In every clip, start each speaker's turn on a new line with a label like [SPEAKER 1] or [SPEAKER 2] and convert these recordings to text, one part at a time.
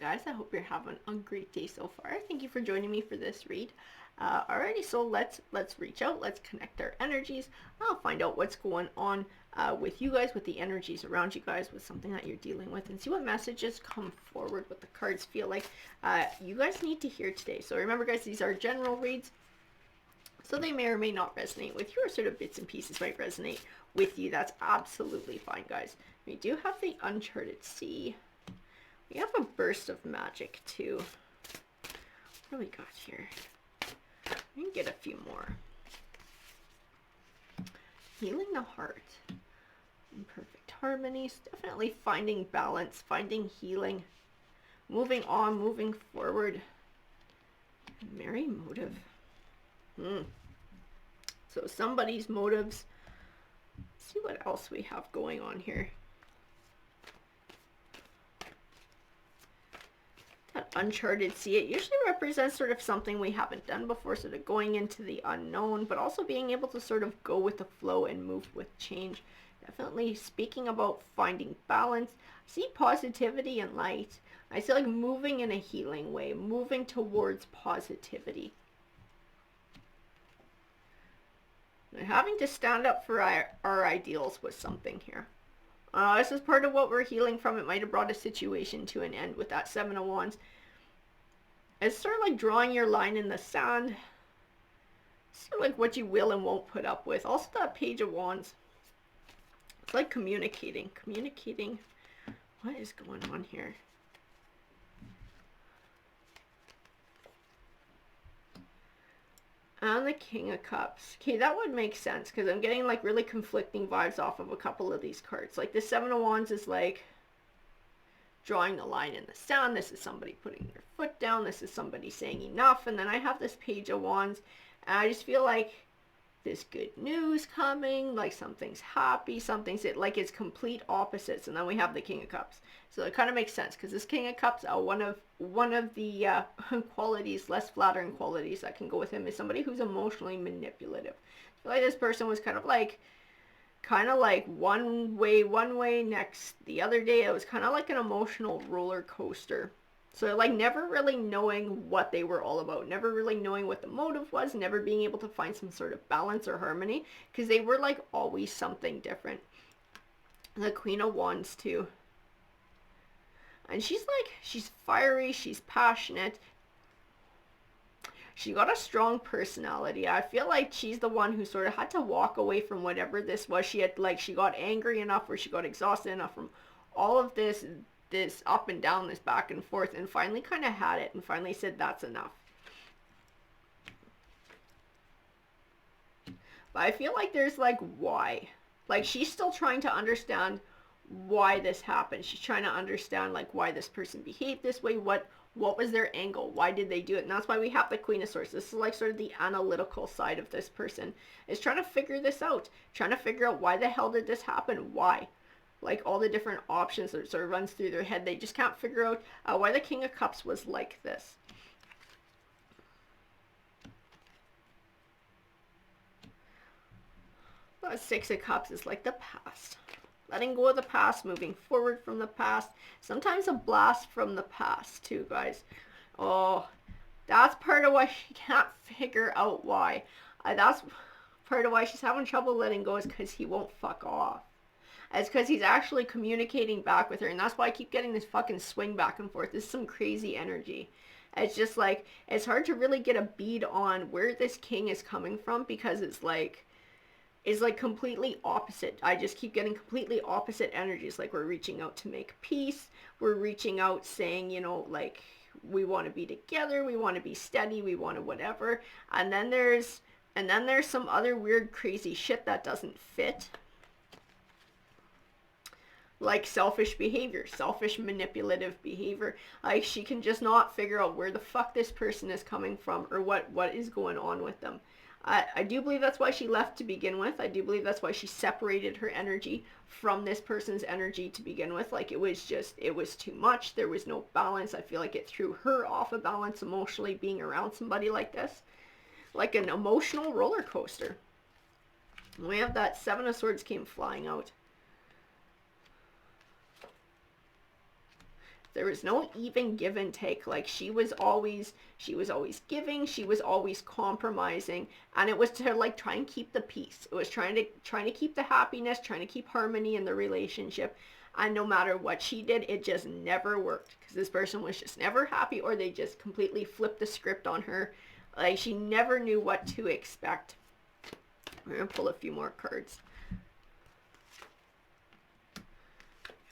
[SPEAKER 1] guys? I hope you're having a great day so far. Thank you for joining me for this read. Alrighty, so let's reach out. Let's connect our energies. I'll find out what's going on with you guys, with the energies around you guys, with something that you're dealing with, and see what messages come forward, what the cards feel like you guys need to hear today. So remember, guys, these are general reads, so they may or may not resonate with you, or sort of bits and pieces might resonate with you. That's absolutely fine, guys. We do have the Uncharted Sea. We have a burst of magic too. What do we got here? We can get a few more. Healing the heart. Imperfect harmonies. Definitely finding balance, finding healing. Moving on, moving forward. Merry motive. So somebody's motives. Let's see what else we have going on here. That Uncharted Sea, it usually represents sort of something we haven't done before, sort of going into the unknown, but also being able to sort of go with the flow and move with change. Definitely speaking about finding balance. I see positivity and light. I see like moving in a healing way, moving towards positivity. And having to stand up for our ideals was something here. This is part of what we're healing from. It might have brought a situation to an end with that Seven of Wands. It's sort of like drawing your line in the sand. Sort of like what you will and won't put up with. Also that Page of Wands. It's like communicating. Communicating. What is going on here? And the King of Cups. Okay, that would make sense because I'm getting like really conflicting vibes off of a couple of these cards. Like the Seven of Wands is like drawing the line in the sand. This is somebody putting their foot down. This is somebody saying enough. And then I have this Page of Wands. And I just feel like there's good news coming. Like something's happy. Something's like it's complete opposites. And then we have the King of Cups. So it kind of makes sense because this King of Cups, one of the qualities, less flattering qualities that can go with him is somebody who's emotionally manipulative. I feel like this person was kind of like one way, next the other day. It was kind of like an emotional roller coaster. So like never really knowing what they were all about, never really knowing what the motive was, never being able to find some sort of balance or harmony because they were like always something different. The Queen of Wands too. And she's fiery, she's passionate. She got a strong personality. I feel like she's the one who sort of had to walk away from whatever this was. She got angry enough, or she got exhausted enough from all of this up and down, this back and forth, and finally kind of had it and finally said that's enough. But I feel like there's like why. Like she's still trying to understand why this happened. She's trying to understand like why this person behaved this way, what was their angle, why did they do it. And that's why we have the Queen of Swords. This is like sort of the analytical side of this person, is trying to figure this out, trying to figure out why the hell did this happen, why, like all the different options that sort of runs through their head. They just can't figure out why the King of Cups was like this. The Six of Cups is like the past. Letting go of the past, moving forward from the past. Sometimes a blast from the past too, guys. Oh, that's part of why she can't figure out why. That's part of why she's having trouble letting go, is because he won't fuck off. It's because he's actually communicating back with her. And that's why I keep getting this fucking swing back and forth. This is some crazy energy. It's just like, it's hard to really get a bead on where this king is coming from, because it's like completely opposite. I just keep getting completely opposite energies. Like we're reaching out to make peace. We're reaching out saying, you know, like we want to be together. We want to be steady. We want to whatever. And then there's some other weird crazy shit that doesn't fit. Like selfish behavior, selfish manipulative behavior. Like she can just not figure out where the fuck this person is coming from, or what is going on with them. I do believe that's why she left to begin with. I do believe that's why she separated her energy from this person's energy to begin with. Like it was too much. There was no balance. I feel like it threw her off of balance emotionally, being around somebody like this. Like an emotional roller coaster. And we have that Seven of Swords came flying out. There was no even give and take. Like she was always giving, she was always compromising, and it was to like try and keep the peace. It was trying to keep the happiness, trying to keep harmony in the relationship. And no matter what she did, it just never worked because this person was just never happy, or they just completely flipped the script on her. Like she never knew what to expect. We're gonna pull a few more cards.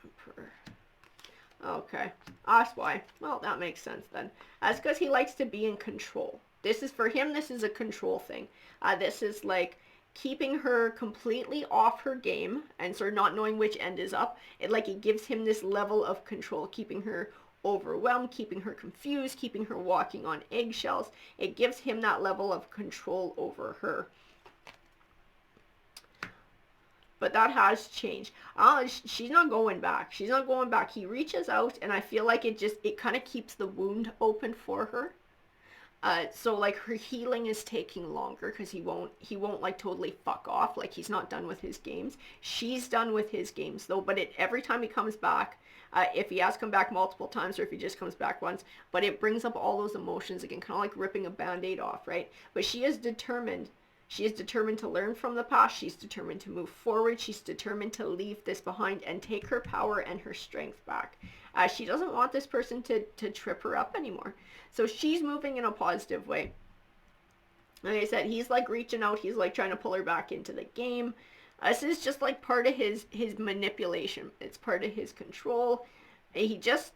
[SPEAKER 1] Emperor. Okay, that's why. Well, that makes sense then. That's because he likes to be in control. This is, for him, this is a control thing. This is like keeping her completely off her game and sort of not knowing which end is up. It gives him this level of control, keeping her overwhelmed, keeping her confused, keeping her walking on eggshells. It gives him that level of control over her. But that has changed. She's not going back. She's not going back. He reaches out, and I feel like it kind of keeps the wound open for her. So like her healing is taking longer because he won't like totally fuck off. Like he's not done with his games. She's done with his games though. But every time he comes back, if he has come back multiple times or if he just comes back once, but it brings up all those emotions again, kind of like ripping a band-aid off, right? But she is determined. She is determined to learn from the past. She's determined to move forward. She's determined to leave this behind and take her power and her strength back. She doesn't want this person to trip her up anymore. So she's moving in a positive way. Like I said, he's like reaching out. He's like trying to pull her back into the game. This is just like part of his manipulation. It's part of his control. He just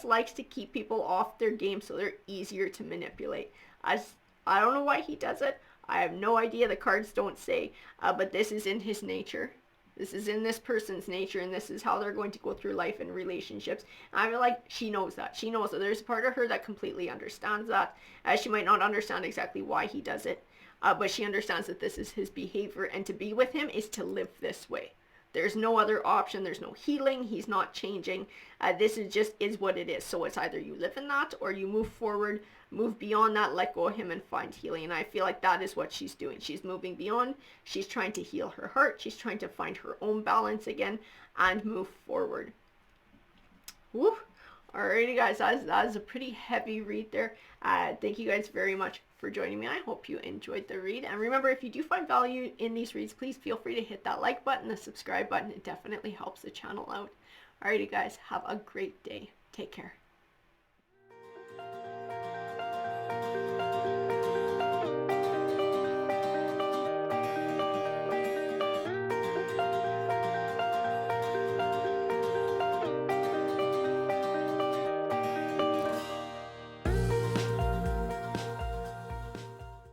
[SPEAKER 1] likes to keep people off their game so they're easier to manipulate. I don't know why he does it. I have no idea. The cards don't say, but this is in his nature. This is in this person's nature, and this is how they're going to go through life and relationships. And I feel like she knows that. She knows that. There's a part of her that completely understands that. She might not understand exactly why he does it, but she understands that this is his behavior, and to be with him is to live this way. There's no other option. There's no healing. He's not changing. This is what it is. So it's either you live in that or you move forward, move beyond that, let go of him and find healing. And I feel like that is what she's doing. She's moving beyond. She's trying to heal her heart. She's trying to find her own balance again and move forward. Woo. Alrighty guys, that is a pretty heavy read there. Thank you guys very much for joining me. I hope you enjoyed the read. And remember, if you do find value in these reads, please feel free to hit that like button, the subscribe button. It definitely helps the channel out. Alrighty guys, have a great day. Take care.